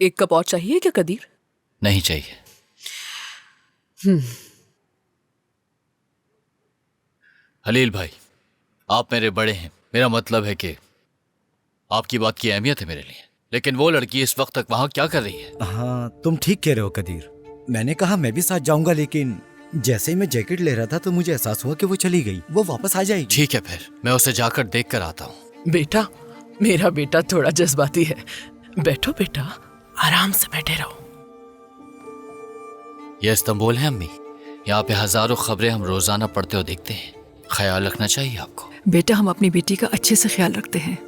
एक कप और चाहिए क्या कदीर? नहीं चाहिए। हलील भाई, आप मेरे बड़े हैं, मेरा मतलब है कि आपकी बात की अहमियत है मेरे लिए, लेकिन वो लड़की इस वक्त तक वहां क्या कर रही है? हाँ, तुम ठीक कह रहे हो कदीर। मैंने कहा मैं भी साथ जाऊंगा, लेकिन जैसे ही मैं जैकेट ले रहा था तो मुझे एहसास हुआ कि वो चली गई। वो वापस आ जाएगी। ठीक है, फिर मैं उसे जाकर देख कर आता हूँ। बेटा, मेरा बेटा थोड़ा जज्बाती है। बैठो बेटा, आराम से बैठे रहो। यह इस्तांबुल है अम्मी, यहाँ पे हजारों खबरें हम रोजाना पढ़ते हुए देखते हैं। ख्याल रखना चाहिए आपको। बेटा, हम अपनी बेटी का अच्छे से ख्याल रखते हैं,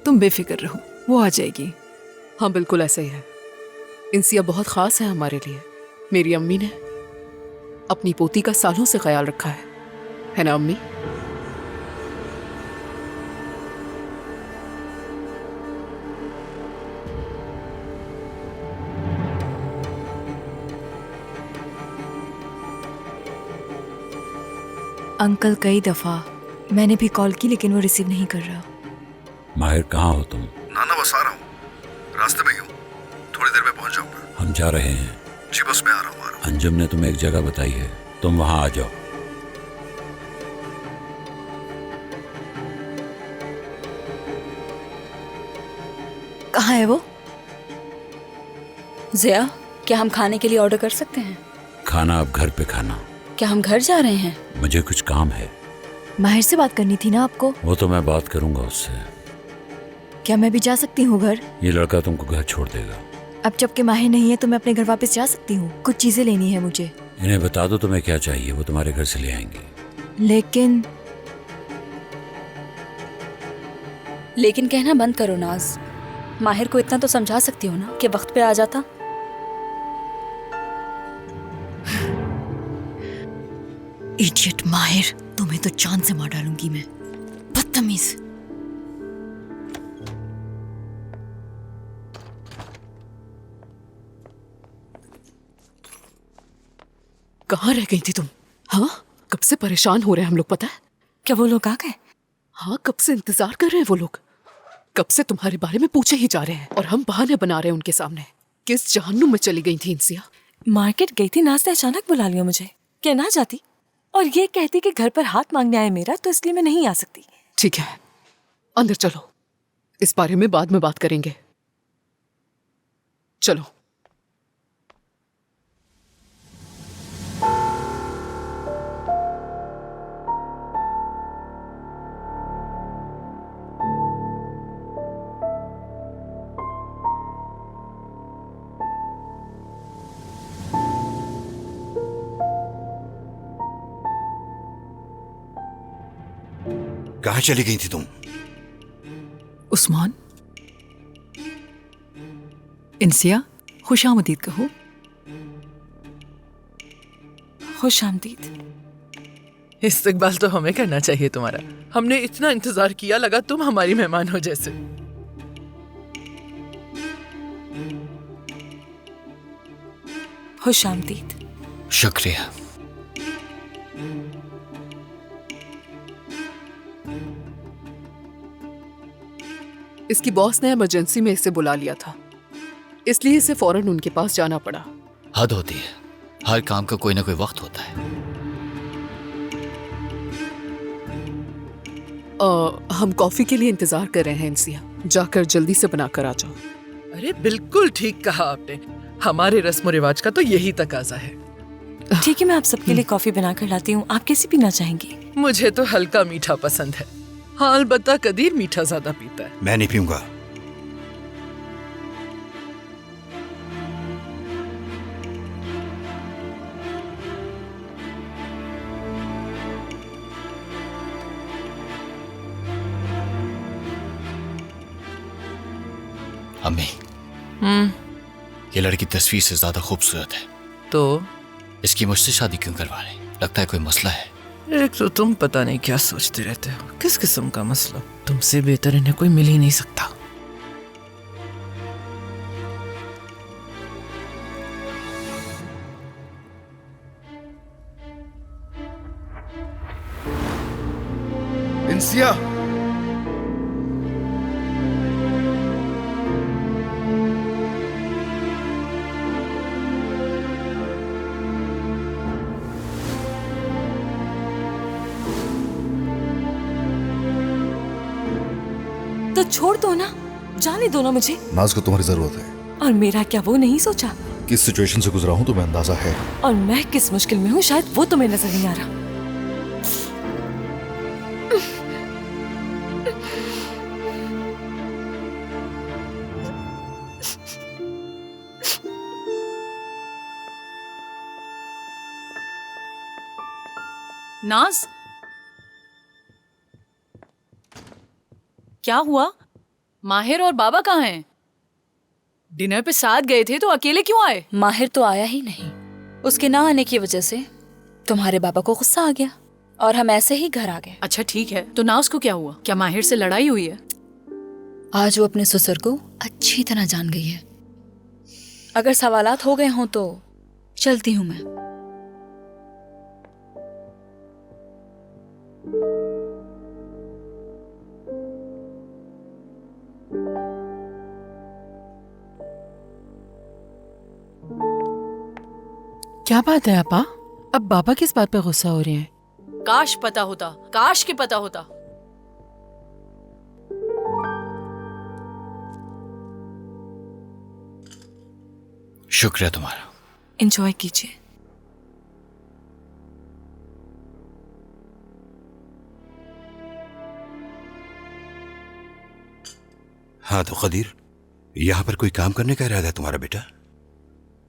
तुम बेफिक्र रहो, वो आ जाएगी। हाँ बिल्कुल ऐसा ही है। इंसिया बहुत खास है हमारे लिए। मेरी अम्मी ने अपनी पोती का सालों से ख्याल रखा है ना अम्मी? अंकल, कई दफा मैंने भी कॉल की लेकिन वो रिसीव नहीं कर रहा। माहिर, कहाँ हो तुम? नाना बस आ रहा हूँ, रास्ते में ही हूँ, थोड़ी देर में पहुँच जाऊंगा। हम जा रहे हैं। जी बस मैं आ रहा हूँ। अंजुम ने तुम्हें एक जगह बताई है, तुम वहाँ आ जाओ। कहाँ है वो? ज़िया, क्या हम खाने के लिए ऑर्डर कर सकते हैं? खाना अब घर पे खाना। क्या हम घर जा रहे हैं? मुझे कुछ काम है। माहिर से बात करनी थी ना आपको। वो तो मैं बात करूंगा उससे। क्या मैं भी जा सकती हूँ घर? ये लड़का तुमको घर छोड़ देगा। अब जबकि माहिर नहीं है तो मैं अपने घर वापस जा सकती हूँ। कुछ चीजें लेनी है मुझे। इन्हें बता दो तुम्हें क्या चाहिए, वो तुम्हारे घर से ले आएंगे। लेकिन कहना बंद करो नाज। माहिर को इतना तो समझा सकती हो ना कि वक्त पे आ जाता। इडियट माहिर, तुम्हें तो चांद से मार डालूंगी मैं, बदतमीज। कहाँ रह गई थी तुम? हाँ, कब से परेशान हो रहे हैं हम लोग, पता है? क्या वो लोग आ गए? हाँ, कब से इंतजार कर रहे हैं वो लोग। कब से तुम्हारे बारे में पूछे ही जा रहे हैं और हम बहाने बना रहे हैं उनके सामने। किस जहन्नुम में चली गई थी इंसिया? मार्केट गई थी, नाज ने अचानक बुला लिया मुझे। क्या ना जाती और ये कहती कि घर पर हाथ मांगने आए मेरा, तो इसलिए मैं नहीं आ सकती। ठीक है, अंदर चलो, इस बारे में बाद में बात करेंगे। चलो। कहाँ चली गई थी तुम? उस्मान, इंसिया, खुशामदीद कहो। खुश आमदीद। इस्तकबाल तो हमें करना चाहिए तुम्हारा। हमने इतना इंतजार किया, लगा तुम हमारी मेहमान हो जैसे। खुश आमदीद। शुक्रिया। इसकी बॉस ने इमरजेंसी में इसे बुला लिया था, इसलिए इसे फौरन उनके पास जाना पड़ा। हद होती है, हर काम का कोई ना कोई वक्त होता है। हम कॉफी के लिए इंतजार कर रहे हैं इंसिया, जाकर जल्दी से बनाकर आ जाओ। अरे बिल्कुल ठीक कहा आपने, हमारे रस्म रिवाज का तो यही तकाजा है। ठीक है, मैं आप सबके लिए कॉफी बनाकर लाती हूँ। आप कैसी पीना चाहेंगी? मुझे तो हल्का मीठा पसंद है। हाँ, अलबत्ता कदीर मीठा ज्यादा पीता है। मैं नहीं पीऊंगा। अम्मी, ये लड़की तस्वीर से ज्यादा खूबसूरत है, तो इसकी मुझसे शादी क्यों करवा रहे? लगता है कोई मसला है। एक तो तुम पता नहीं क्या सोचते रहते हो। किस किस्म का मसला? तुमसे बेहतर इन्हें कोई मिल ही नहीं सकता। इंसिया, तो छोड़ दो ना, जाने दो ना मुझे। नाज को तुम्हारी जरूरत है। और मेरा क्या वो नहीं सोचा? किस सिचुएशन से गुजरा हूँ तुम्हें अंदाजा है। और मैं किस मुश्किल में हूँ शायद वो तुम्हें नजर नहीं आ रहा। नाज, क्या हुआ? माहिर और बाबा कहाँ हैं? डिनर पे साथ गए थे तो अकेले क्यों आए? माहिर तो आया ही नहीं। उसके ना आने की वजह से तुम्हारे बाबा को गुस्सा आ गया और हम ऐसे ही घर आ गए। अच्छा ठीक है, तो नाज को क्या हुआ? क्या माहिर से लड़ाई हुई है? आज वो अपने ससुर को अच्छी तरह जान गई है। अगर सवालात हो गए हों तो चलती हूँ मैं। क्या बात है आपा? अब बाबा किस बात पे गुस्सा हो रहे हैं? काश पता होता, काश के पता होता। शुक्रिया तुम्हारा। एंजॉय कीजिए। हाँ तो कदीर, यहाँ पर कोई काम करने का इरादा है तुम्हारा बेटा?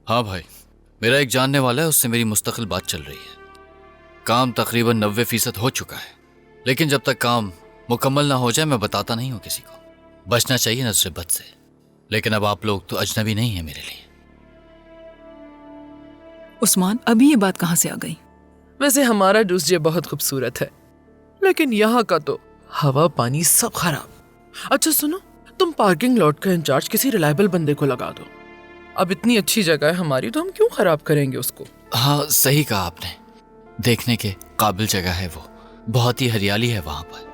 हाँ भाई, मेरा एक जानने वाला है, उससे मेरी मुस्तकिल बात चल रही है। काम तकरीबन 90% हो चुका है, लेकिन जब तक काम मुकम्मल ना हो जाए मैं बताता नहीं हूँ किसी को। बचना चाहिए नज़र बद से, लेकिन अब आप लोग तो अजनबी नहीं है मेरे लिए। उस्मान, अभी ये बात कहाँ से आ गई? वैसे हमारा डूसजे बहुत खूबसूरत है, लेकिन यहाँ का तो हवा पानी सब खराब। अच्छा सुनो, तुम पार्किंग लॉट का इंचार्ज किसी रिलायबल बंदे को लगा दो। अब इतनी अच्छी जगह है हमारी, तो हम क्यों खराब करेंगे उसको? हाँ सही कहा आपने, देखने के काबिल जगह है वो, बहुत ही हरियाली है वहां पर।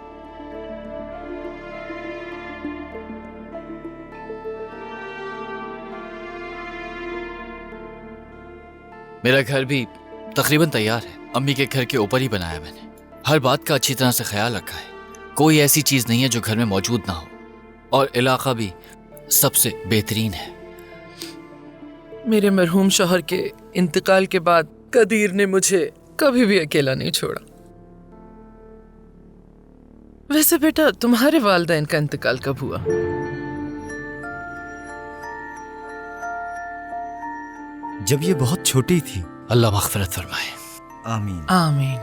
मेरा घर भी तकरीबन तैयार है, अम्मी के घर के ऊपर ही बनाया मैंने। हर बात का अच्छी तरह से ख्याल रखा है, कोई ऐसी चीज नहीं है जो घर में मौजूद ना हो, और इलाका भी सबसे बेहतरीन है। मेरे मरहूम शौहर के इंतकाल के बाद कदीर ने मुझे कभी भी अकेला नहीं छोड़ा। वैसे बेटा, तुम्हारे वालिदैन का इंतकाल कब हुआ? जब ये बहुत छोटी थी। अल्लाह मग़फ़िरत फरमाए। आमीन आमीन।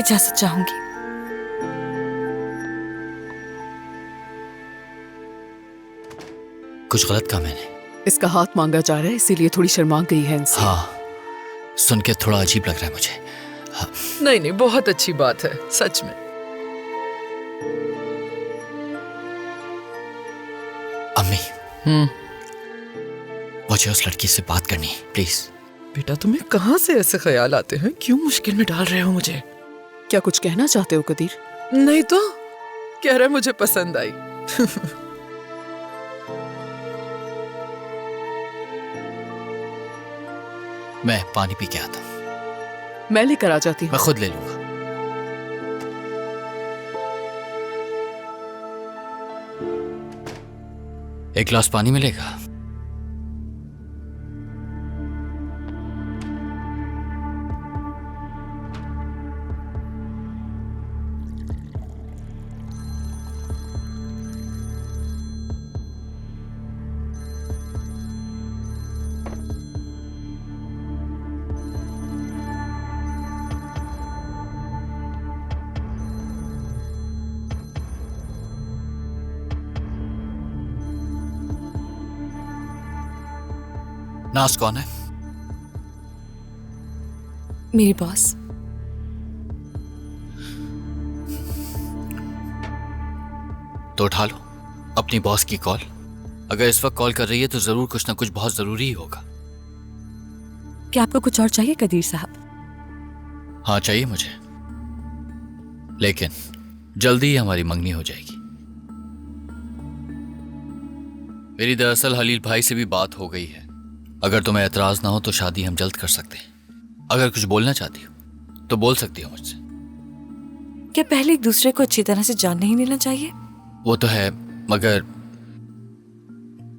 इजाजत चाहूंगी। कुछ गलत कहा मैंने? इसका हाथ मांगा जा रहा है, इसीलिए थोड़ी शर्मा गई है इनसे। हाँ, सुन के थोड़ा अजीब लग रहा है मुझे। हाँ। नहीं नहीं, बहुत अच्छी बात है सच में। अम्मी, मुझे उस लड़की से बात करनी है प्लीज। बेटा, तुम्हें कहाँ से ऐसे ख्याल आते हैं? क्यों मुश्किल में डाल रहे हो मुझे? क्या कुछ कहना चाहते हो कदीर? नहीं तो कह रहे मुझे पसंद आई। मैं पानी पी के आता हूँ। मैं लेकर आ जाती हूँ। मैं खुद ले लूंगा। एक गिलास पानी मिलेगा? नाज कौन है? मेरी बॉस। तो उठा लो अपनी बॉस की कॉल। अगर इस वक्त कॉल कर रही है तो जरूर कुछ ना कुछ बहुत जरूरी ही होगा। क्या आपको कुछ और चाहिए कदीर साहब? हाँ चाहिए मुझे, लेकिन जल्दी ही हमारी मंगनी हो जाएगी। मेरी दरअसल हलील भाई से भी बात हो गई है। अगर तुम्हें एतराज ना हो तो शादी हम जल्द कर सकते हैं। अगर कुछ बोलना चाहती हो तो बोल सकती हो मुझसे। क्या पहले एक दूसरे को अच्छी तरह से जान नहीं लेना चाहिए? वो तो है, मगर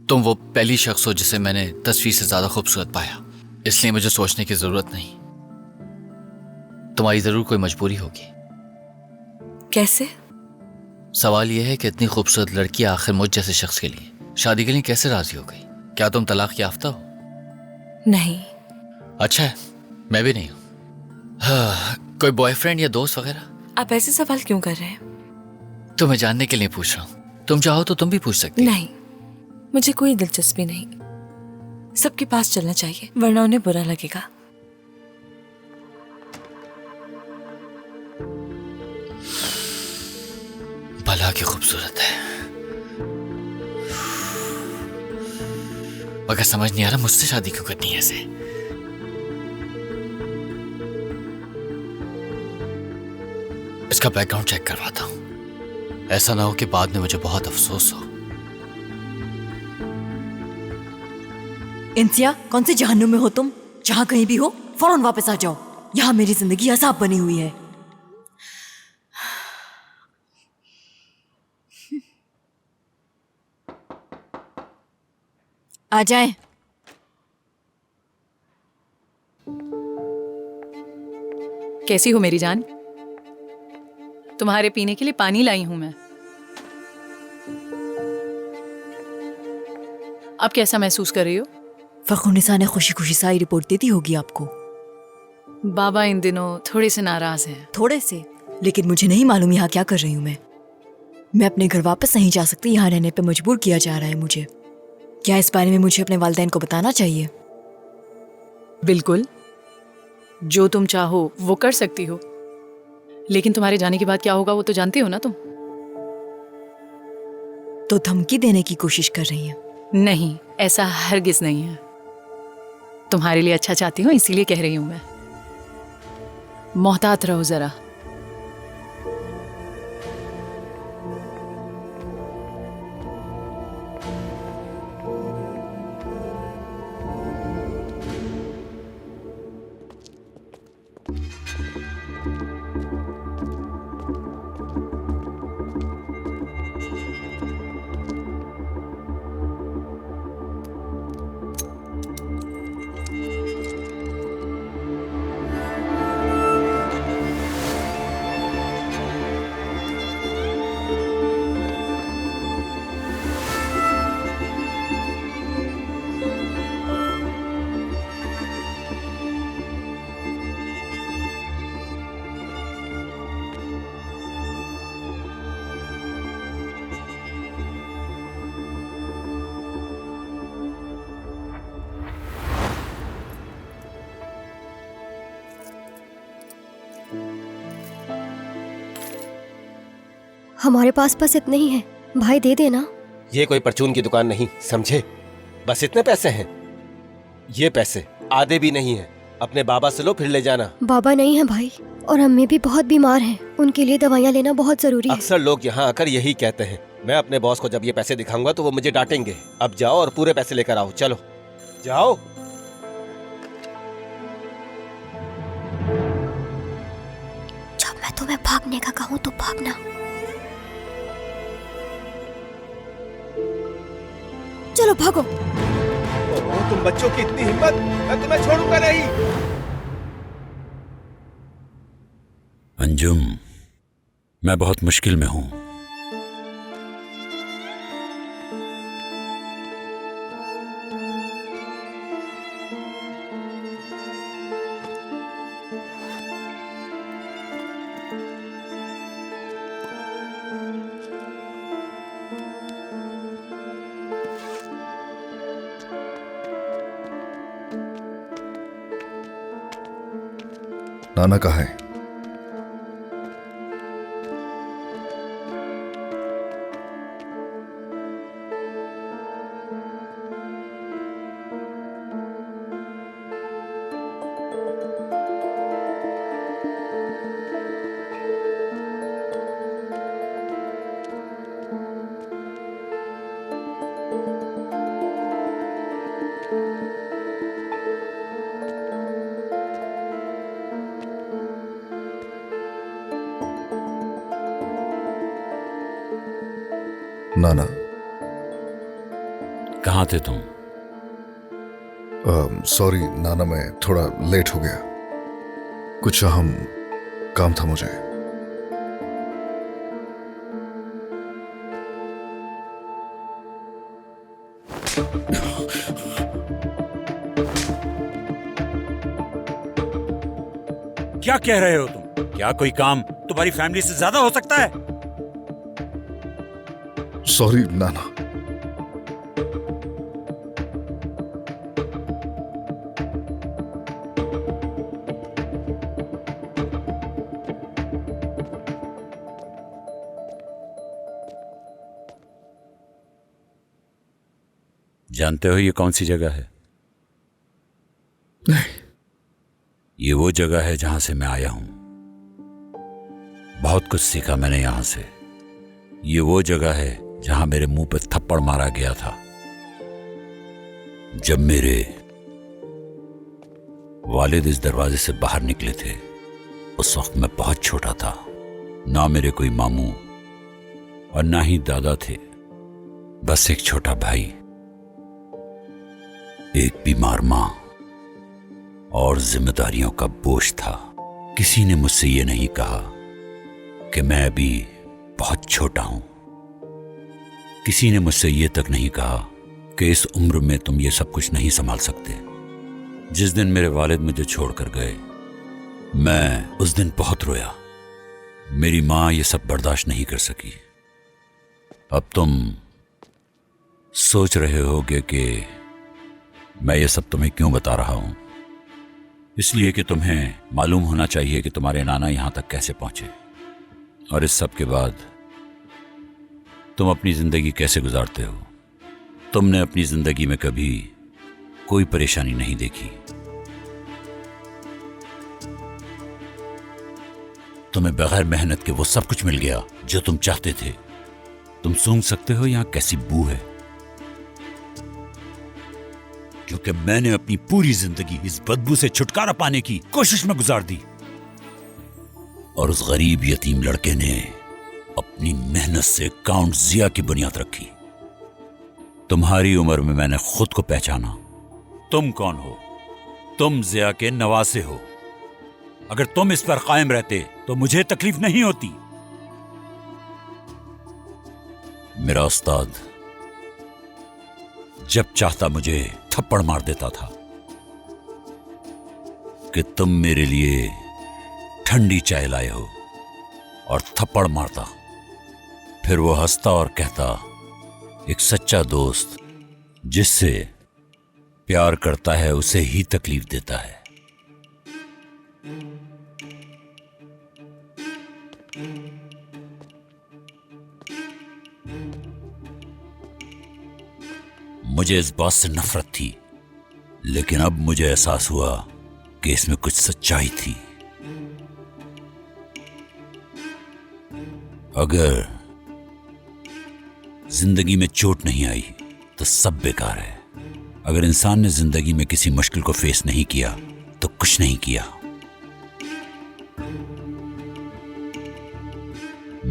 तुम वो पहली शख्स हो जिसे मैंने तस्वीर से ज्यादा खूबसूरत पाया, इसलिए मुझे सोचने की जरूरत नहीं। तुम्हारी जरूर कोई मजबूरी होगी। कैसे? सवाल यह है कि इतनी खूबसूरत लड़की आखिर मुझ जैसे शख्स के लिए शादी के लिए कैसे राजी हो गई? क्या तुम तलाक याफ्ता हो? नहीं। अच्छा है, मैं भी नहीं हूं। हाँ, कोई बॉयफ्रेंड या दोस्त वगैरह? आप ऐसे सवाल क्यों कर रहे हैं? तुम्हें जानने के लिए पूछ रहा हूं। तुम चाहो तो तुम भी पूछ सकती हो। नहीं, मुझे कोई दिलचस्पी नहीं। सबके पास चलना चाहिए वरना उन्हें बुरा लगेगा। भला की खूबसूरत है, मगर समझ नहीं आ रहा मुझसे शादी क्यों करनी है ऐसे। इसका बैकग्राउंड चेक करवाता हूं, ऐसा ना हो कि बाद में मुझे बहुत अफसोस हो। इंसिया, कौन से जहन्नुम में हो तुम? जहां कहीं भी हो फौरन वापस आ जाओ। यहाँ मेरी जिंदगी अजाब बनी हुई है। आ जाएं। कैसी हो मेरी जान? तुम्हारे पीने के लिए पानी लाई हूं मैं। अब कैसा महसूस कर रही हो? फखरुनिसा ने खुशी खुशी सारी रिपोर्ट दे दी होगी आपको। बाबा इन दिनों थोड़े से नाराज हैं। थोड़े से? लेकिन मुझे नहीं मालूम यहाँ क्या कर रही हूँ मैं अपने घर वापस नहीं जा सकती। यहाँ रहने पे मजबूर किया जा रहा है मुझे। क्या इस बारे में मुझे अपने वालिदैन को बताना चाहिए? बिल्कुल, जो तुम चाहो वो कर सकती हो, लेकिन तुम्हारे जाने के बाद क्या होगा वो तो जानती हो ना तुम। तो धमकी देने की कोशिश कर रही हैं? नहीं, ऐसा हरगिज नहीं है। तुम्हारे लिए अच्छा चाहती हूँ इसीलिए कह रही हूं मैं। मोहतात रहो जरा। हमारे पास बस इतने ही हैं। भाई दे देना। ये कोई परचून की दुकान नहीं, समझे? बस इतने पैसे हैं। ये पैसे आधे भी नहीं हैं। अपने बाबा से लो फिर ले जाना। बाबा नहीं है भाई, और अम्मी भी बहुत बीमार हैं। उनके लिए दवाइयाँ लेना बहुत जरूरी है। अक्सर लोग यहाँ आकर यही कहते हैं। मैं अपने बॉस को जब ये पैसे दिखाऊंगा तो वो मुझे डांटेंगे। अब जाओ और पूरे पैसे लेकर आओ। चलो जाओ। जब मैं तुम्हें भागने का कहूँ तो भागना। चलो भागो। तुम बच्चों की इतनी हिम्मत, मैं तुम्हें छोड़ूंगा नहीं। अंजुम, मैं बहुत मुश्किल में हूं। नाना कहाँ है? नाना। कहाँ थे तुम? सॉरी नाना, मैं थोड़ा लेट हो गया, कुछ अहम काम था मुझे। क्या कह रहे हो तुम? क्या कोई काम तुम्हारी फैमिली से ज्यादा हो सकता है? सॉरी नाना। जानते हो ये कौन सी जगह है? नहीं। ये वो जगह है जहां से मैं आया हूं। बहुत कुछ सीखा मैंने यहां से। ये वो जगह है जहां मेरे मुंह पे थप्पड़ मारा गया था जब मेरे वालिद इस दरवाजे से बाहर निकले थे। उस वक्त मैं बहुत छोटा था, ना मेरे कोई मामू और ना ही दादा थे, बस एक छोटा भाई, एक बीमार मां और जिम्मेदारियों का बोझ था। किसी ने मुझसे यह नहीं कहा कि मैं अभी बहुत छोटा हूं। किसी ने मुझसे यह तक नहीं कहा कि इस उम्र में तुम ये सब कुछ नहीं संभाल सकते। जिस दिन मेरे वालिद मुझे छोड़कर गए, मैं उस दिन बहुत रोया। मेरी मां ये सब बर्दाश्त नहीं कर सकी। अब तुम सोच रहे होगे कि मैं ये सब तुम्हें क्यों बता रहा हूं। इसलिए कि तुम्हें मालूम होना चाहिए कि तुम्हारे नाना यहां तक कैसे पहुंचे और इस सब के बाद तुम अपनी जिंदगी कैसे गुजारते हो। तुमने अपनी जिंदगी में कभी कोई परेशानी नहीं देखी। तुम्हें बगैर मेहनत के वो सब कुछ मिल गया जो तुम चाहते थे। तुम सूंघ सकते हो यहां कैसी बू है, क्योंकि मैंने अपनी पूरी जिंदगी इस बदबू से छुटकारा पाने की कोशिश में गुजार दी और उस गरीब यतीम लड़के ने अपनी मेहनत से काउंट जिया की बुनियाद रखी। तुम्हारी उम्र में मैंने खुद को पहचाना। तुम कौन हो? तुम जिया के नवासे हो। अगर तुम इस पर कायम रहते तो मुझे तकलीफ नहीं होती। मेरा उस्ताद जब चाहता मुझे थप्पड़ मार देता था कि तुम मेरे लिए ठंडी चाय लाए हो, और थप्पड़ मारता। फिर वो हंसता और कहता, एक सच्चा दोस्त जिससे प्यार करता है उसे ही तकलीफ देता है। मुझे इस बात से नफरत थी, लेकिन अब मुझे एहसास हुआ कि इसमें कुछ सच्चाई थी। अगर जिंदगी में चोट नहीं आई तो सब बेकार है। अगर इंसान ने जिंदगी में किसी मुश्किल को फेस नहीं किया तो कुछ नहीं किया।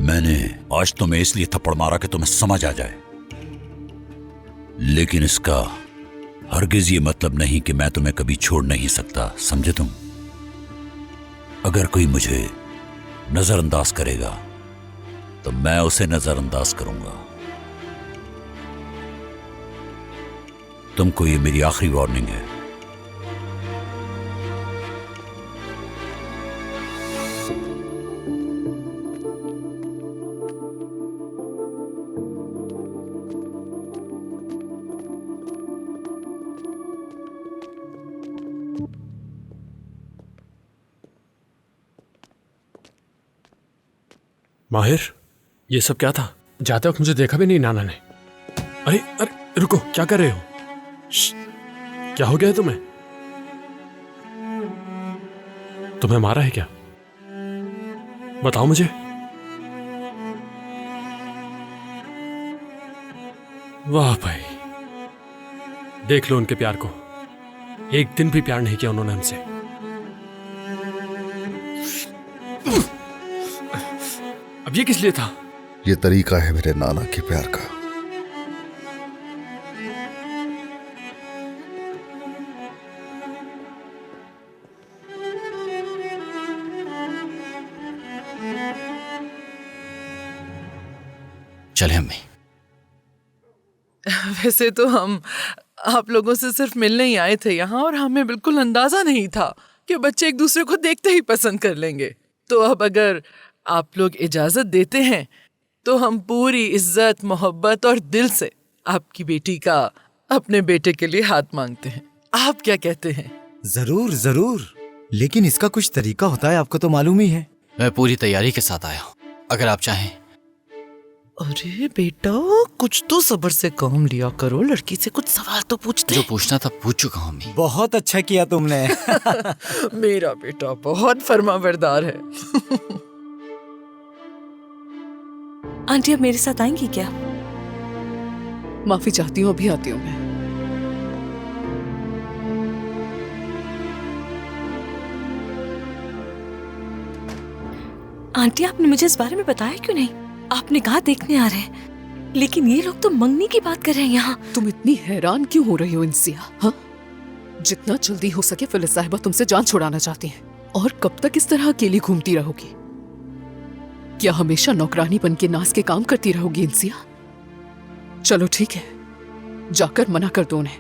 मैंने आज तुम्हें इसलिए थप्पड़ मारा कि तुम्हें समझ आ जाए, लेकिन इसका हरगिज ये मतलब नहीं कि मैं तुम्हें कभी छोड़ नहीं सकता। समझे तुम? अगर कोई मुझे नजरअंदाज करेगा तो मैं उसे नजरअंदाज करूंगा। तुमको ये मेरी आखिरी वार्निंग है। माहिर, ये सब क्या था? जाते वक्त मुझे देखा भी नहीं नाना ने। अरे अरे रुको, क्या कर रहे हो? क्या हो गया है तुम्हें? तुम्हें मारा है क्या? बताओ मुझे। वाह भाई, देख लो उनके प्यार को। एक दिन भी प्यार नहीं किया उन्होंने हमसे। अब ये किस लिए था? ये तरीका है मेरे नाना के प्यार का। चले अम्मी। वैसे तो हम आप लोगों से सिर्फ मिलने ही आए थे यहाँ, और हमें बिल्कुल अंदाजा नहीं था कि बच्चे एक दूसरे को देखते ही पसंद कर लेंगे। तो अब अगर आप लोग इजाजत देते हैं तो हम पूरी इज्जत, मोहब्बत और दिल से आपकी बेटी का अपने बेटे के लिए हाथ मांगते हैं। आप क्या कहते हैं? जरूर जरूर, लेकिन इसका कुछ तरीका होता है, आपको तो मालूम ही है। मैं पूरी तैयारी के साथ आया हूँ, अगर आप चाहें। अरे बेटा, कुछ तो सब्र से काम लिया करो, लड़की से कुछ सवाल तो पूछते। जो पूछना था पूछ चुका हूँ अम्मी। बहुत अच्छा किया तुमने। मेरा बेटा बहुत फर्माबरदार है। आंटी अब मेरे साथ आएंगी क्या? माफी चाहती हूँ, अभी आती हूँ मैं। आंटी आपने मुझे इस बारे में बताया क्यों नहीं? आपने कहा देखने आ रहे हैं, लेकिन ये लोग तो मंगनी की बात कर रहे हैं यहाँ। तुम इतनी हैरान क्यों हो रही हो इंसिया? हाँ, जितना जल्दी हो सके फिलिस साहिबा तुमसे जान छुड़ाना चाहती हैं। और कब तक इस तरह अकेली घूमती रहोगी? क्या हमेशा नौकरानी बन के नाज के काम करती रहोगी इंसिया? चलो ठीक है, जाकर मना कर दो उन्हें।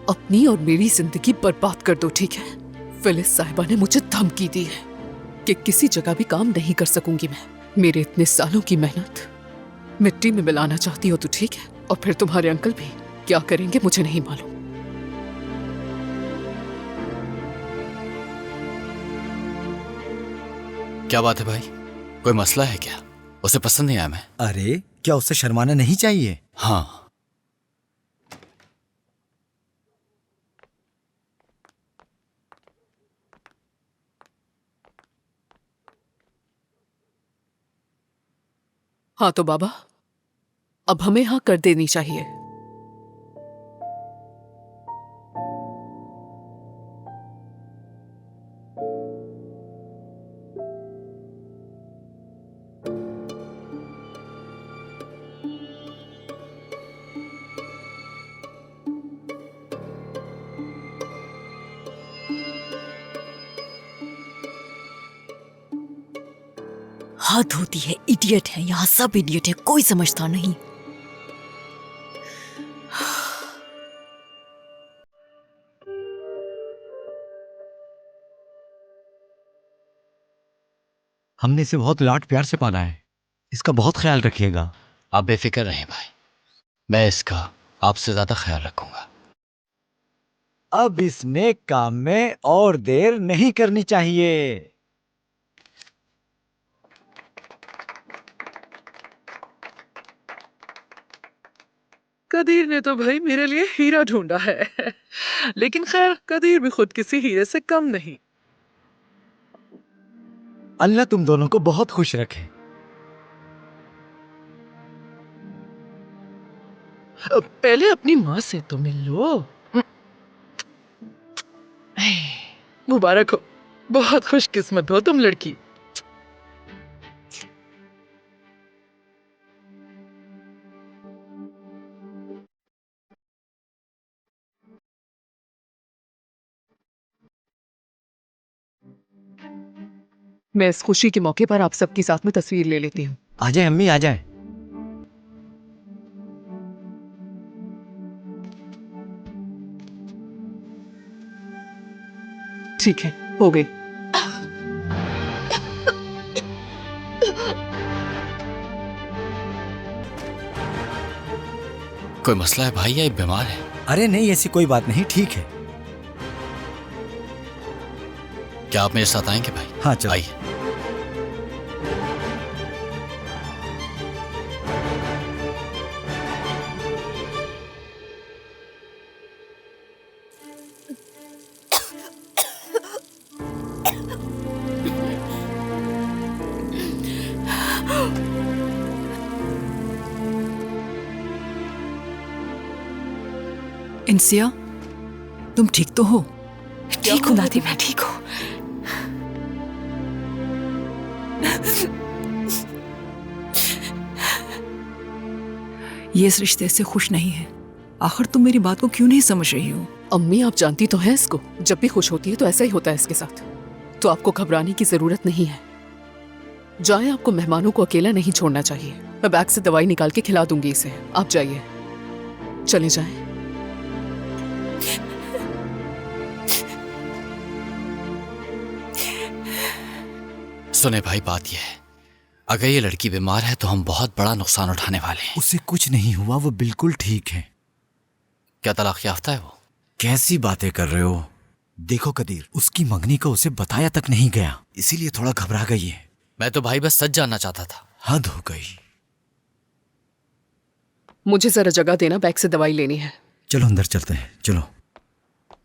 अपनी और मेरी जिंदगी बर्बाद कर दो, ठीक है? फिलिस साहिबा ने मुझे धमकी दी है कि किसी जगह भी काम नहीं कर सकूंगी मैं। मेरे इतने सालों की मेहनत मिट्टी में मिलाना चाहती हो तो ठीक है, और फिर तुम्हारे अंकल भी क्या करेंगे मुझे नहीं मालूम। क्या बात है भाई, कोई मसला है क्या? उसे पसंद नहीं आया मैं। अरे क्या उससे शर्माना नहीं चाहिए? हाँ, हाँ तो बाबा, अब हमें हाँ कर देनी चाहिए। हद होती है, इडियट है यहाँ, सब इडियट है, कोई समझता नहीं। हमने इसे बहुत लाड प्यार से पाला है, इसका बहुत ख्याल रखिएगा। आप बेफिक्र रहें भाई, मैं इसका आपसे ज्यादा ख्याल रखूंगा। अब इस नेक काम में और देर नहीं करनी चाहिए। कदीर ने तो भाई मेरे लिए हीरा ढूंढा है, लेकिन खैर कदीर भी खुद किसी हीरे से कम नहीं। अल्लाह तुम दोनों को बहुत खुश रखे। पहले अपनी माँ से तो मिल लो। मुबारक हो, बहुत खुशकिस्मत हो तुम लड़की। मैं इस खुशी के मौके पर आप सबके साथ में तस्वीर ले लेती हूँ। आ जाए अम्मी, आ जाए। ठीक है, हो गई। कोई मसला है भाई या बीमार है? अरे नहीं, ऐसी कोई बात नहीं, ठीक है। क्या आप मेरे साथ आएंगे भाई? हाँ चलो। आइए। इंसिया, तुम ठीक तो हो? ठीक हूँ दादी, मैं ठीक हूँ। ये इस रिश्ते से खुश नहीं है। आखिर तुम मेरी बात को क्यों नहीं समझ रही हो? अम्मी आप जानती तो हैं इसको, जब भी खुश होती है तो ऐसा ही होता है इसके साथ, तो आपको घबराने की जरूरत नहीं है। जाए, आपको मेहमानों को अकेला नहीं छोड़ना चाहिए। मैं बैग से दवाई निकाल के खिला दूंगी इसे। आप जाइए, चले जाएं। सुने भाई, बात यह है, अगर ये लड़की बीमार है तो हम बहुत बड़ा नुकसान उठाने वाले हैं। उसे कुछ नहीं हुआ, वो बिल्कुल ठीक है। क्या तलाक याफ्ता है वो? कैसी बातें कर रहे हो? देखो कदीर, उसकी मंगनी को उसे बताया तक नहीं गया, इसीलिए थोड़ा घबरा गई है। मैं तो भाई बस सच जानना चाहता था। हद हो गई। मुझे जरा जगह देना, बैग से दवाई लेनी है। चलो अंदर चलते हैं, चलो।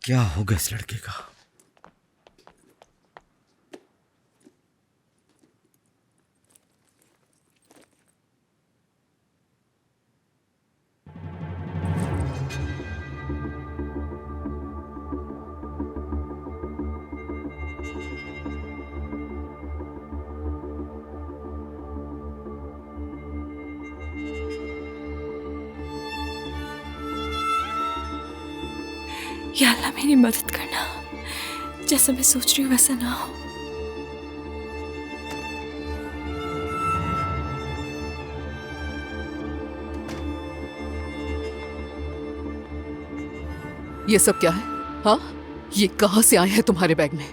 क्या होगा इस लड़के का? या अल्लाह मेरी मदद करना, जैसा मैं सोच रही हूँ वैसा ना हो। ये सब क्या है? हाँ, ये कहाँ से आए हैं तुम्हारे बैग में?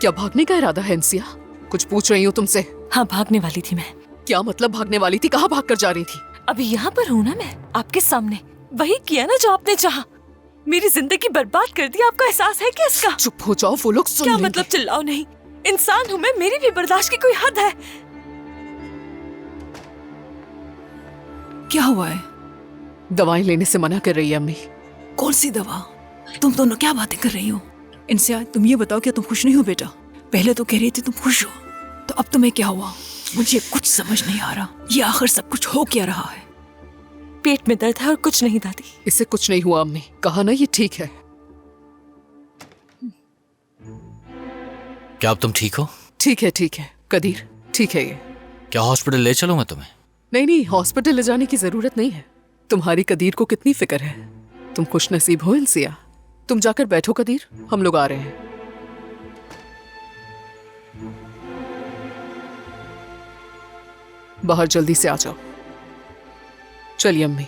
क्या भागने का इरादा है इंसिया? कुछ पूछ रही हूँ तुमसे। हाँ, भागने वाली थी मैं। क्या मतलब भागने वाली थी? कहाँ भाग कर जा रही थी? अभी यहाँ पर हूँ ना मैं, आपके सामने। वही किया ना जो आपने चाहा। मेरी जिंदगी बर्बाद कर दी, आपको एहसास है क्या इसका? चुप हो जाओ, वो लोग सुन क्या लेंगे। मतलब चिल्लाओ नहीं? इंसान हूँ मैं, मेरी भी बर्दाश्त की कोई हद है। क्या हुआ है? दवाई लेने से मना कर रही है अम्मी। कौन सी दवा? तुम दोनों क्या बातें कर रही हो? इनसे तुम ये बताओ, क्या तुम खुश नहीं हो बेटा? पहले तो कह रही थी तुम खुश हो, तो अब तुम्हें क्या हुआ? मुझे कुछ समझ नहीं आ रहा। ये आखिर सब कुछ हो क्या रहा है? पेट में दर्द है और कुछ नहीं दादी। इससे कुछ नहीं हुआ अम्मी, कहा ना ये ठीक है। क्या अब तुम ठीक हो? ठीक है कदीर, ठीक है ये। क्या हॉस्पिटल ले चलूं मैं तुम्हें? नहीं, हॉस्पिटल ले जाने की जरूरत नहीं है। तुम्हारी कदीर को कितनी फिक्र है। तुम खुश नसीब हो इंसिया। तुम जाकर बैठो कदीर, हम लोग आ रहे हैं। बाहर जल्दी से आ जाओ। चलिए अम्मी।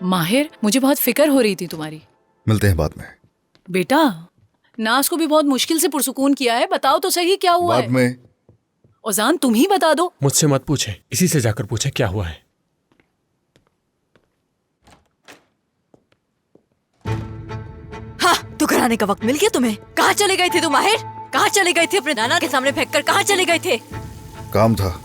माहिर, मुझे बहुत फिक्र हो रही थी तुम्हारी। मिलते हैं बाद में। बेटा, नाज को भी बहुत मुश्किल से पुरसुकून किया है। बताओ तो सही क्या हुआ बाद है? में। ओजान, तुम ही बता दो। मुझसे मत पूछे, इसी से जाकर पूछे क्या हुआ है। हाँ, तो घर आने का वक्त मिल गया तुम्हें। कहाँ चले गए थे तुम माहिर? कहाँ चले गए थे? अपने नाना के सामने फेंक कर कहाँ चले गए थे? काम था।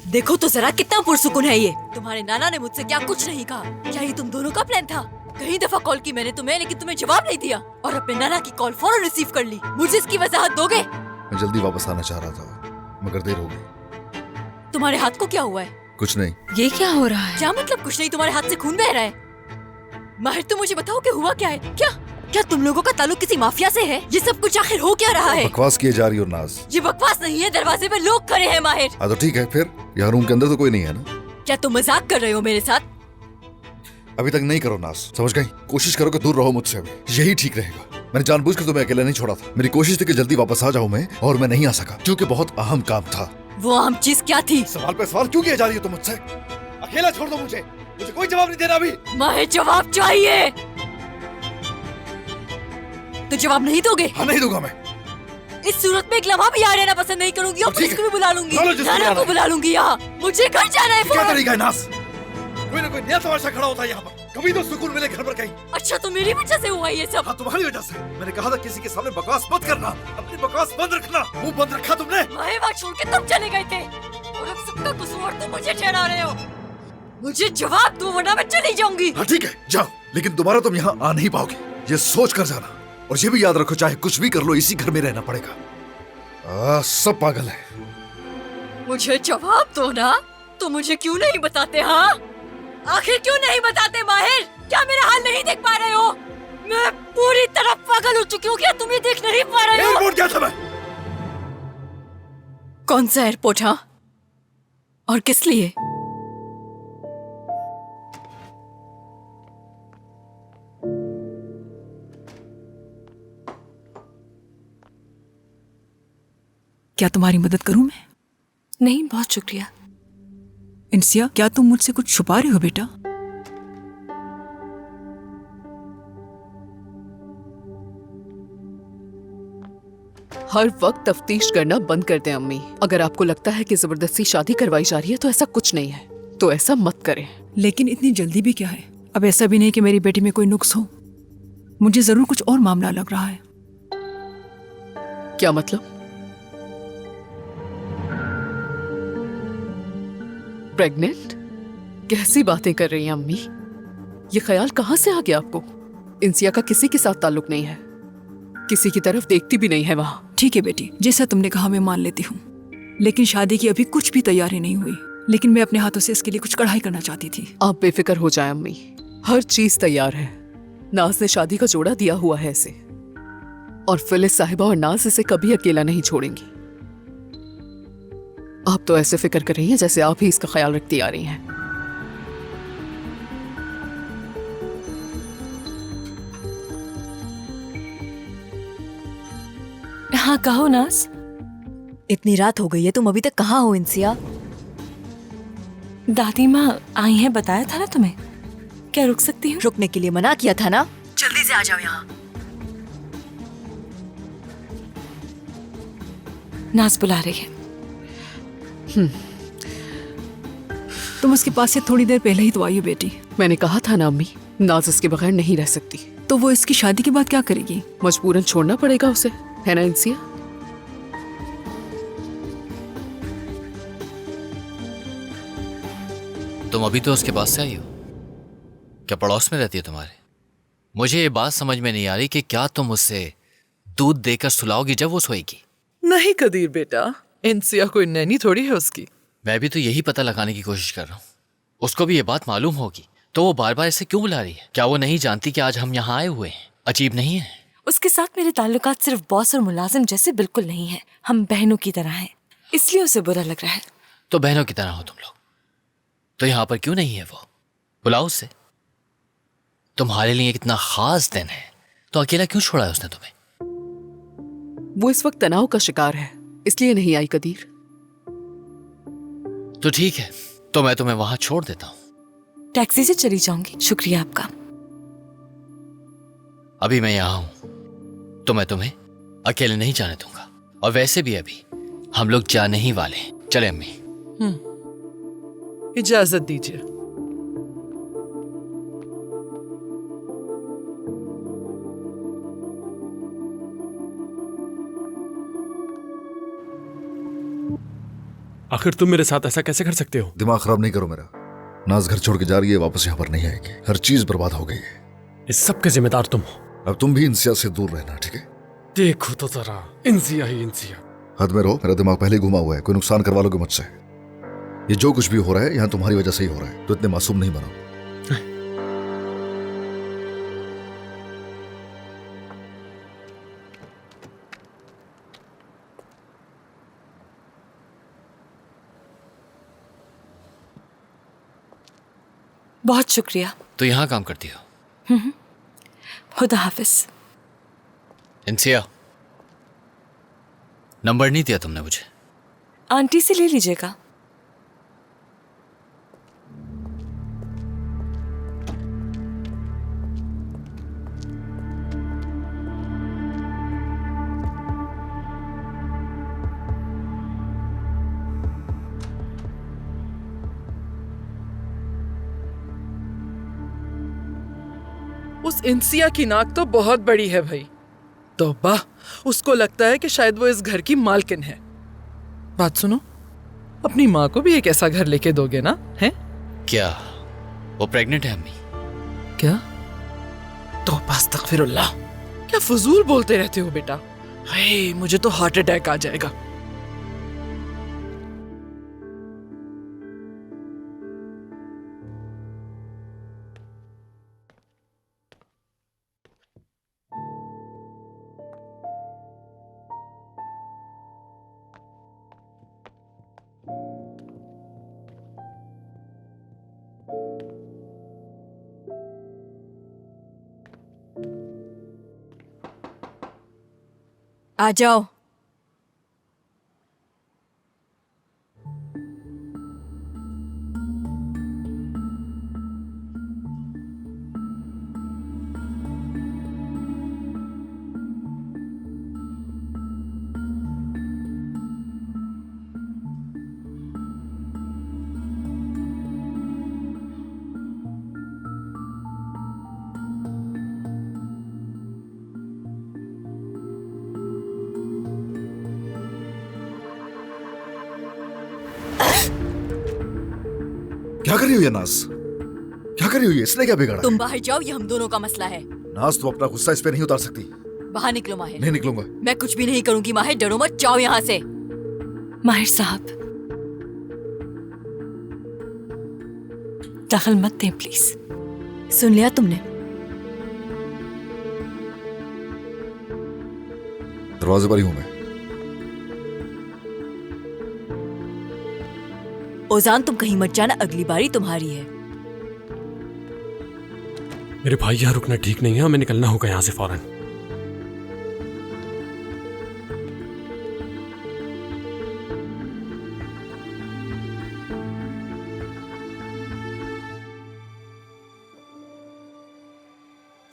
देखो तो जरा कितना पुरसुकून है ये। तुम्हारे नाना ने मुझसे क्या कुछ नहीं कहा। क्या ये तुम दोनों का प्लान था? कई दफा कॉल की मैंने तुम्हें, लेकिन तुम्हें जवाब नहीं दिया, और अपने नाना की कॉल फौरन रिसीव कर ली। मुझे इसकी वजाहत दोगे? मैं जल्दी वापस आना चाह रहा था, मगर देर हो गई। तुम्हारे हाथ को क्या हुआ है? कुछ नहीं। ये क्या हो रहा है? क्या मतलब कुछ नहीं? तुम्हारे हाथ से खून बह रहा है। माहिर, तुम मुझे बताओ कि हुआ क्या है? क्या तुम लोगों का ताल्लुक किसी माफिया से है? ये सब कुछ आखिर हो क्या रहा है? बकवास किए जा रही हो नाज। ये बकवास नहीं है, दरवाजे पे लोग खड़े हैं माहिर। हाँ तो ठीक है, फिर यहाँ रूम के अंदर तो कोई नहीं है ना? क्या तुम मजाक कर रहे हो मेरे साथ? अभी तक नहीं करो नाज, समझ गई? कोशिश करो कि दूर रहो मुझसे, अभी यही ठीक रहेगा। मैंने जानबूझकर तुम्हें अकेला नहीं छोड़ा था। मेरी कोशिश थी कि जल्दी वापस आ जाऊं मैं, और मैं नहीं आ सका क्योंकि बहुत अहम काम था। वो अहम चीज क्या थी? सवाल पे सवाल क्यों किए जा रही हो तुम मुझसे? अकेला छोड़ दो मुझे कोई जवाब नहीं देना अभी। माहिर, जवाब चाहिए। तो जवाब नहीं दोगे? हाँ, नहीं दूंगा मैं। इस सूरत में एक लम्हा भी यहाँ रहना पसंद नहीं करूंगी, और पुलिस को भी बुला लूंगी, नाना को बुला लूंगी। यहाँ मुझे घर जाना है। क्या तरीका है नास? कोई ना कोई नया तमाशा खड़ा होता है यहाँ पर। कभी तो सुकून मिले घर पर कहीं। अच्छा, तो मेरी वजह से हुआ ये सब? हाँ, तुम्हारी वजह से। मैंने कहा था किसी के सामने बकवास मत करना, अपनी बकवास बंद रखना। मुंह बंद रखा तुमने। माहिर, वक्त छोड़ के तुम चले गए थे, और अब सबका कसूर तुम मुझे ठहरा रहे हो। मुझे जवाब दो वरना मैं चली जाऊंगी। हाँ ठीक है, जाओ, लेकिन दोबारा तुम यहाँ आ नहीं पाओगे, ये सोच कर जाना। और ये भी याद रखो, चाहे कुछ भी कर लो, इसी घर में रहना पड़ेगा। सब पागल है। मुझे जवाब दो ना। तो मुझे क्यों नहीं बताते? हाँ, आखिर क्यों नहीं बताते माहिर? क्या मेरा हाल नहीं देख पा रहे हो? मैं पूरी तरह पागल हो चुकी हूँ। क्या तुम ये देख नहीं पा रहे हो? एयरपोर्ट गया था मैं। कौन सा एयरपोर्ट? हाँ, और किस लिए? क्या तुम्हारी मदद करूं मैं? नहीं, बहुत शुक्रिया। इंसिया, क्या तुम मुझसे कुछ छुपा रहे हो बेटा? हर वक्त तफ्तीश करना बंद कर दें अम्मी। अगर आपको लगता है कि जबरदस्ती शादी करवाई जा रही है तो ऐसा कुछ नहीं है, तो ऐसा मत करें। लेकिन इतनी जल्दी भी क्या है? अब ऐसा भी नहीं कि मेरी बेटी में कोई नुक्स हो। मुझे जरूर कुछ और मामला लग रहा है। क्या मतलब? प्रेग्नेंट? कैसी बातें कर रही हैं अम्मी? ये ख्याल कहां से आ गया आपको? इंसिया का किसी के साथ ताल्लुक नहीं है, किसी की तरफ देखती भी नहीं है वहां। ठीक है बेटी, जैसा तुमने कहा मैं मान लेती हूँ, लेकिन शादी की अभी कुछ भी तैयारी नहीं हुई। लेकिन मैं अपने हाथों से इसके लिए कुछ कढ़ाई करना चाहती थी। आप बेफिक्र हो जाए अम्मी, हर चीज तैयार है। नाज ने शादी का जोड़ा दिया हुआ है इसे, और फिलिस साहिबा और नाज इसे कभी अकेला नहीं छोड़ेंगी। आप तो ऐसे फिक्र कर रही हैं जैसे आप ही इसका ख्याल रखती आ रही हैं। हाँ कहो नाज। इतनी रात हो गई है, तुम अभी तक कहाँ हो इंसिया? दादी माँ आई हैं, बताया था ना तुम्हें। क्या रुक सकती हूँ? रुकने के लिए मना किया था ना। जल्दी से आ जाओ यहाँ। नाज बुला रही है। तुम उसके पास से थोड़ी देर पहले ही तो आई हो बेटी। मैंने कहा था ना अम्मी, नाज इसके बगैर नहीं रह सकती। तो वो इसकी शादी के बाद क्या करेगी? मजबूरन छोड़ना पड़ेगा उसे, है ना इंसिया? तुम अभी तो उसके पास से आई हो? क्या पड़ोस में रहती है तुम्हारे? मुझे ये बात समझ में नहीं आ रही कि क्या तुम उससे दूध देकर सुलाओगी जब वो सोएगी? नहीं कदीर बेटा, इंसिया कोई नैनी थोड़ी है उसकी। मैं भी तो यही पता लगाने की कोशिश कर रहा हूँ। उसको भी ये बात मालूम होगी तो वो बार बार इसे क्यों बुला रही है? क्या वो नहीं जानती कि आज हम यहाँ आए हुए हैं? अजीब नहीं है? उसके साथ मेरे ताल्लुकात सिर्फ बॉस और मुलाजिम जैसे बिल्कुल नहीं है। हम बहनों की तरह हैं, इसलिए उसे बुरा लग रहा है। तो बहनों की तरह हो तुम लोग, तो यहाँ पर क्यों नहीं है वो? बुलाओ उससे। तुम्हारे लिए कितना खास दिन है, तो अकेला क्यों छोड़ा है उसने तुम्हें? वो इस वक्त तनाव का शिकार है, इसलिए नहीं आई कदीर। तो ठीक है, तो मैं तुम्हें वहां छोड़ देता हूँ। टैक्सी से चली जाऊंगी। शुक्रिया आपका। अभी मैं यहाँ हूं तो मैं तुम्हें अकेले नहीं जाने दूंगा, और वैसे भी अभी हम लोग जाने ही वाले हैं। चले अम्मी। इजाजत दीजिए। आखिर तुम मेरे साथ ऐसा कैसे कर सकते हो? दिमाग खराब नहीं करो मेरा। नाज घर छोड़ के जा रही है, वापस यहाँ पर नहीं आएगी। हर चीज बर्बाद हो गई है। इस सब के जिम्मेदार तुम हो। अब तुम भी इंसिया से दूर रहना, ठीक है? देखो तो जरा, इंसिया ही इंसिया। हद में रहो, मेरा दिमाग पहले ही घुमा हुआ है। कोई नुकसान करवा लोगे मुझसे। ये जो कुछ भी हो रहा है यहाँ तुम्हारी वजह से ही हो रहा है, तो इतने मासूम नहीं बनो। बहुत शुक्रिया। तो यहाँ काम करती हो? खुदा हाफिज। इंसिया, नंबर नहीं दिया तुमने मुझे। आंटी से ले लीजिएगा। उस इंसिया की नाक तो बहुत बड़ी है भाई। तौबा, उसको लगता है कि शायद वो इस घर की मालकिन है। बात सुनो, अपनी माँ को भी एक ऐसा घर लेके दोगे ना? हैं? क्या वो प्रेग्नेंट है अम्मी? क्या? तौबा अस्तगफिरुल्लाह, क्या फजूल बोलते रहते हो बेटा। हे, मुझे तो हार्ट अटैक आ जाएगा। आ जाओ। क्या कर रही हो ये नाज? क्या कर रही हो ये? इसने क्या बिगाड़ा? तुम बाहर जाओ, ये हम दोनों का मसला है। नाज, तुम अपना गुस्सा इस पे नहीं उतार सकती। बाहर निकलो माहिर। नहीं निकलूंगा। मैं कुछ भी नहीं करूंगी माहिर, डरो मत, जाओ यहाँ से। माहिर साहब, दखल मत दें प्लीज। सुन लिया तुमने? दरवाजे पर ही हूं मैं। ओजान, तुम कहीं मत जाना, अगली बारी तुम्हारी है। मेरे भाई यहाँ रुकना ठीक नहीं है, हमें निकलना होगा यहाँ से फौरन।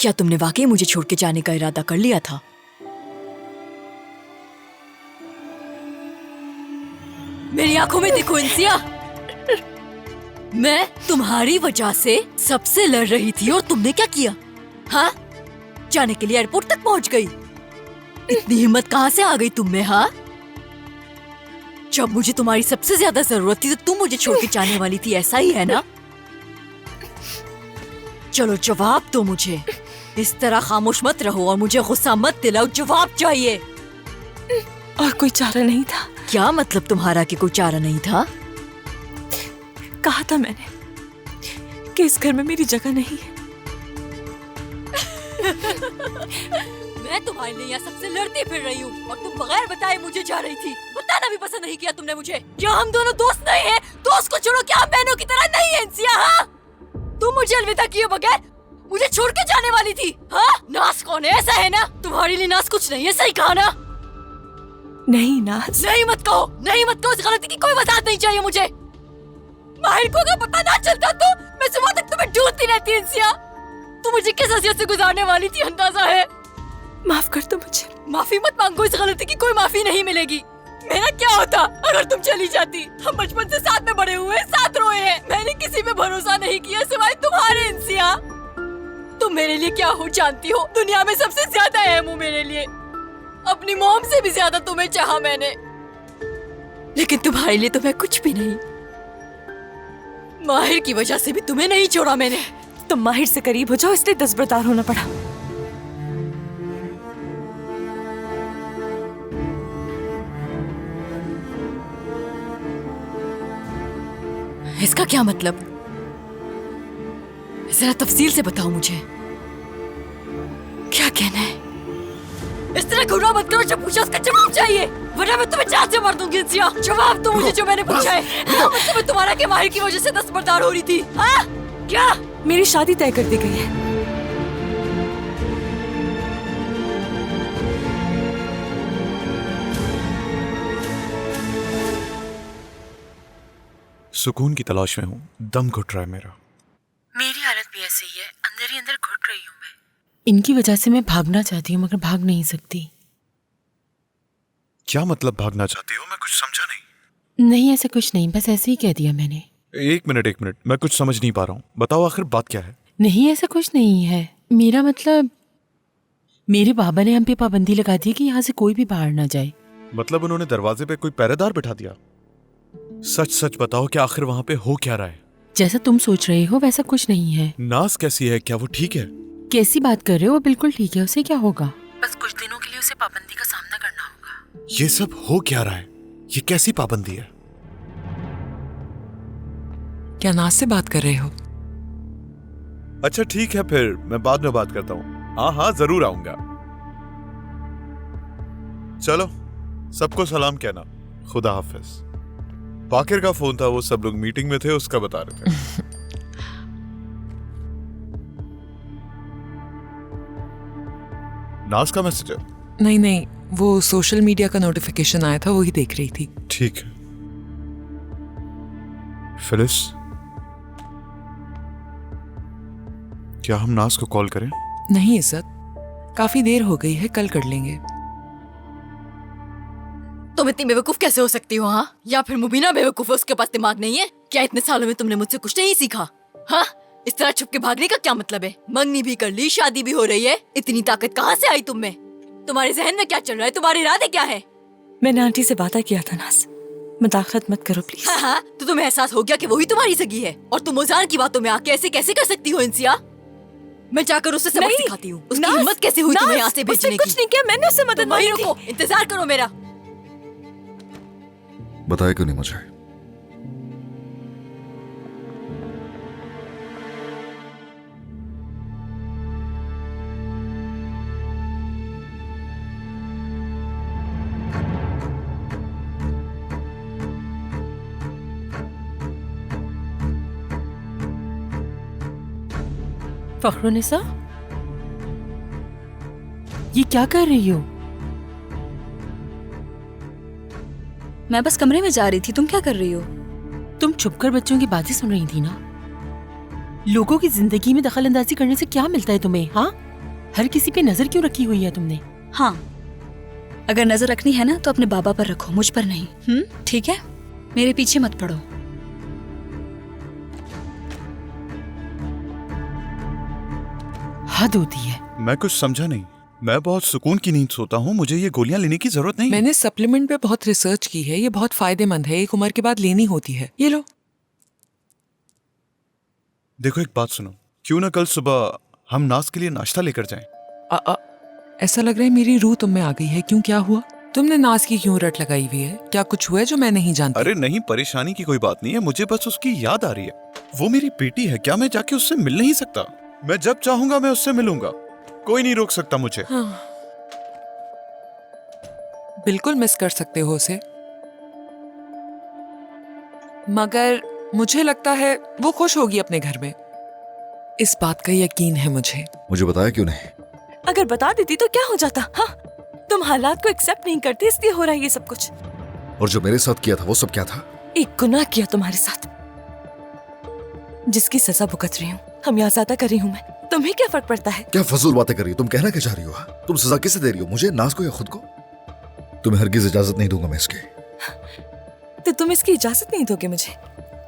क्या तुमने वाकई मुझे छोड़ के जाने का इरादा कर लिया था? मेरी आंखों में देखो इंसिया, मैं तुम्हारी वजह से सबसे लड़ रही थी और तुमने क्या किया? हाँ, जाने के लिए एयरपोर्ट तक पहुंच गई। इतनी हिम्मत कहां से आ गई तुम में? हाँ, जब मुझे तुम्हारी सबसे ज्यादा जरूरत थी तो तुम मुझे छोड़ के जाने वाली थी, ऐसा ही है ना? चलो जवाब दो मुझे, इस तरह खामोश मत रहो और मुझे गुस्सा मत दिलाओ, जवाब चाहिए। और कोई चारा नहीं था? क्या मतलब तुम्हारा कि कोई चारा नहीं था? कहा था मैंने कि इस घर में मेरी जगह नहीं है। मैं तुम्हारे लिए यहाँ सबसे लड़ती फिर रही हूँ और तुम बगैर बताए मुझे जा रही थी। बताना भी पसंद नहीं किया तुमने मुझे। क्या हम दोनों दोस्त नहीं हैं? दोस्त को छोड़ो, क्या हम बहनों की तरह नहीं है इंसिया? हाँ, तुम मुझे अलविदा किए बगैर मुझे छोड़ के जाने वाली थी। हाँ, नाज कौन है? ऐसा है ना, तुम्हारे लिए नाज कुछ नहीं है, सही कहा ना? नहीं नाज, नहीं मत कहो, नहीं मत कहो, इस गलती की कोई वजाहत नहीं चाहिए मुझे। माहिर को अगर पता ना चलता तो मैं सुबह तक तुम्हें ढूंढती रहती इंसिया। तू मुझे किस हसीयत से गुजारने वाली थी, अंदाजा है? माफ कर दो मुझे। माफी मत मांगो, इस गलती की कोई माफी नहीं मिलेगी। मेरा क्या होता अगर तुम चली जाती? हम बचपन से साथ में बड़े हुए, साथ रोए हैं। मैंने किसी पे भरोसा नहीं किया सिवाय तुम्हारे इंसिया। तुम मेरे लिए क्या हो जानती हो? दुनिया में सबसे ज्यादा अहम हो मेरे लिए। अपनी मॉम से भी ज्यादा तुम्हें चाहा मैंने, लेकिन तुम्हारे लिए तो मैं कुछ भी नहीं। माहिर की वजह से भी तुम्हें नहीं छोड़ा मैंने। तुम माहिर से करीब हो जाओ इसलिए दस्तबरदार होना पड़ा। इसका क्या मतलब? जरा तफसील से बताओ मुझे, क्या कहना है? इस तरह घुरा मत करो, जब पूछा उसका जवाब चाहिए, वरना मैं तुम्हें जान से मार दूंगी इंसिया। जवाब दो मुझे जो मैंने पूछा है। मैं तुम्हारा के माहिर की वजह से दस्तबरदार हो रही थी? हाँ? क्या? मेरी शादी तय कर दी गई है। सुकून की तलाश में हूँ, दम घुट रहा है मेरा। मेरी हालत भी ऐसी ही है, अंदर ही अंदर घुट रही हूँ मैं। इनकी वजह से मैं भागना चाहती हूँ मगर भाग नहीं सकती। क्या मतलब भागना चाहती हो? मैं कुछ समझा नहीं। नहीं, ऐसा कुछ नहीं, बस ऐसे ही कह दिया मैंने। एक मिनट, मैं कुछ समझ नहीं पा रहा हूँ। बताओ आखिर बात क्या है? नहीं, ऐसा कुछ नहीं है। मेरा मतलब, मेरे बाबा ने हम पे पाबंदी लगा दी कि यहाँ से कोई भी बाहर ना जाए। मतलब उन्होंने दरवाजे पे कोई पहरेदार बिठा दिया? सच सच बताओ कि आखिर वहाँ पे हो क्या रहा है? जैसा तुम सोच रहे हो वैसा कुछ नहीं है। नाज कैसी है? क्या वो ठीक है? कैसी बात कर रहे हो? वो बिल्कुल ठीक है, उसे क्या होगा? बस कुछ दिनों के लिए उसे पाबंदी का सामना करना होगा। ये सब हो क्या रहा है? ये कैसी पाबंदी है? क्या नाज से बात कर रहे हो? अच्छा ठीक है, फिर मैं बाद में बात करता हूँ। हाँ जरूर आऊंगा। चलो, सबको सलाम कहना। खुदा हाफिज। बाकिर का फोन था, वो सब लोग मीटिंग में थे, उसका बता रहे थे। नाज का मैसेज है? नहीं, वो सोशल मीडिया का नोटिफिकेशन आया था, वही देख रही थी। ठीक है। फिलिस, क्या हम नाज को कॉल करें? नहीं इज्जत, काफी देर हो गई है, कल कर लेंगे। तुम इतनी बेवकूफ कैसे हो सकती हो? हाँ, या फिर मुबीना बेवकूफ है, उसके पास दिमाग नहीं है क्या? इतने सालों में तुमने मुझसे कुछ नहीं सीखा? हाँ, इस तरह छुप के भागने का क्या मतलब है? मंगनी भी कर ली, शादी भी हो रही है, इतनी ताकत कहाँ से आई तुम में? तुम्हारे जहन में क्या चल रहा है? तुम्हारे इरादे क्या है? मैंने आंटी से बात किया था नाज, मुदाखलत मत करो प्लीज। हाँ, तो तुम्हें एहसास हो गया कि वही तुम्हारी सगी है और तुम मुजान की बातों में आके ऐसे कैसे कर सकती हो इंसिया? मैं जाकर उससे सबक सिखाती हूँ। उसकी हिम्मत कैसे हुई तुम्हें यहाँ से भेजने की? कुछ नहीं किया मैंने, उससे मदद वहीं रुको, इंतजार करो मेरा। बताया क्यों नहीं मुझे? फखरुनिसा, ये क्या कर रही हो? मैं बस कमरे में जा रही थी, तुम क्या कर रही हो? तुम छुपकर बच्चों की बातें सुन रही थी ना? लोगों की जिंदगी में दखल अंदाजी करने से क्या मिलता है तुम्हें? हाँ, हर किसी पे नजर क्यों रखी हुई है तुमने? हाँ, अगर नजर रखनी है ना तो अपने बाबा पर रखो, मुझ पर नहीं। ठीक है, मेरे पीछे मत पड़ो। हद होती है। मैं कुछ समझा नहीं। मैं बहुत सुकून की नींद सोता हूँ, मुझे ये गोलियां लेने की जरूरत नहीं। मैंने सप्लीमेंट पे बहुत रिसर्च की है, ये बहुत फायदेमंद है, एक उम्र के बाद लेनी होती है। ये लो। देखो एक बात सुनो, क्यों ना कल सुबह हम नाज के लिए नाश्ता लेकर जाएं? ऐसा लग रहा है मेरी रूह तुम में आ गई है। क्यों, क्या हुआ? तुमने नाज की क्यों रट लगाई हुई है? क्या कुछ हुआ है जो मैं नहीं जानती? अरे नहीं, परेशानी की कोई बात नहीं है, मुझे बस उसकी याद आ रही है। वो मेरी बेटी है, क्या मैं जाके उससे मिल नहीं सकता? मैं जब चाहूंगा मैं उससे मिलूंगा, कोई नहीं रोक सकता मुझे। हाँ। बिल्कुल मिस कर सकते हो उसे, मगर मुझे लगता है वो खुश होगी अपने घर में, इस बात का यकीन है मुझे। मुझे बताया क्यों नहीं? अगर बता देती तो क्या हो जाता? हाँ, तुम हालात को एक्सेप्ट नहीं करते इसलिए हो रहा है ये सब कुछ। और जो मेरे साथ किया था वो सब क्या था? एक गुनाह किया तुम्हारे साथ, जिसकी सजा भुगत रही हूँ। हम यहाँ ज्यादा कर रही हूँ मैं, तुम्हें क्या फर्क पड़ता है? क्या फजूल बातें कर रही हो? तुम कहना क्या चाह रही हो? तुम सजा किसे दे रही हो, मुझे, नाज को या खुद को? तुम्हें हरगिज इजाजत नहीं दूंगा मैं इसकी। तो तुम इसकी इजाजत नहीं दोगे मुझे?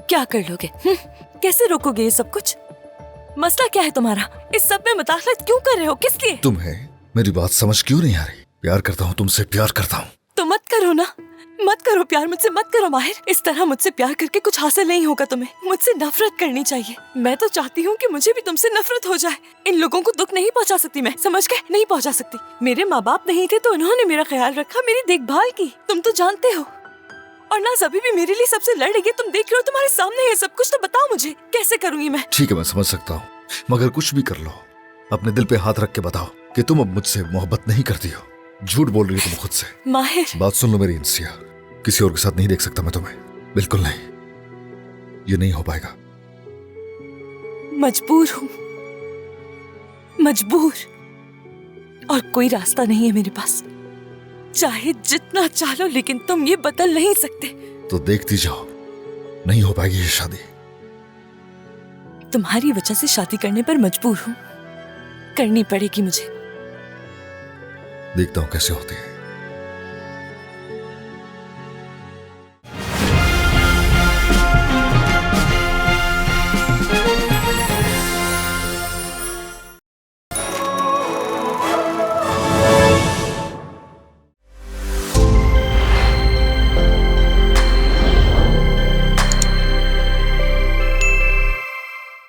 क्या कर लोगे? कैसे रोकोगे ये सब कुछ? मसला क्या है तुम्हारा? इस सब में मुदाखलत क्यों कर रहे हो? किस लिए? तुम्हें मेरी बात समझ क्यों नहीं आ रही? प्यार करता हूँ तुमसे, प्यार करता हूँ। तो मत करो ना, मत करो प्यार मुझसे, मत करो माहिर। इस तरह मुझसे प्यार करके कुछ हासिल नहीं होगा तुम्हें, मुझसे नफरत करनी चाहिए। मैं तो चाहती हूँ कि मुझे भी तुमसे नफरत हो जाए। इन लोगों को दुख नहीं पहुँचा सकती मैं, समझ गए? नहीं पहुँचा सकती। मेरे माँ बाप नहीं थे तो उन्होंने मेरा ख्याल रखा, मेरी देखभाल की, तुम तो जानते हो। और ना अभी भी मेरे लिए सबसे लड़ रही है, तुम देख रहे हो, तुम्हारे सामने है सब कुछ। तो बताओ मुझे कैसे करूँगी मैं? ठीक है मैं समझ सकता हूँ, मगर कुछ भी कर लो, अपने दिल पे हाथ रख के बताओ कि तुम अब मुझसे मोहब्बत नहीं करती हो। झूठ बोल रही हो तुम खुद से। माहिर, बात सुन लो मेरी इंसिया, किसी और के साथ नहीं देख सकता मैं तुम्हें, बिल्कुल नहीं, ये नहीं हो पाएगा। मजबूर हूँ, मजबूर, और कोई रास्ता नहीं है मेरे पास। चाहे जितना चाहो, लेकिन तुम ये बदल नहीं सकते। तो देखती जाओ, नहीं हो पाएगी ये शादी। तुम्हारी वजह से शादी करने पर मजबूर हूँ, करनी पड़ेगी मुझे। देखता हूँ कैसे होती है।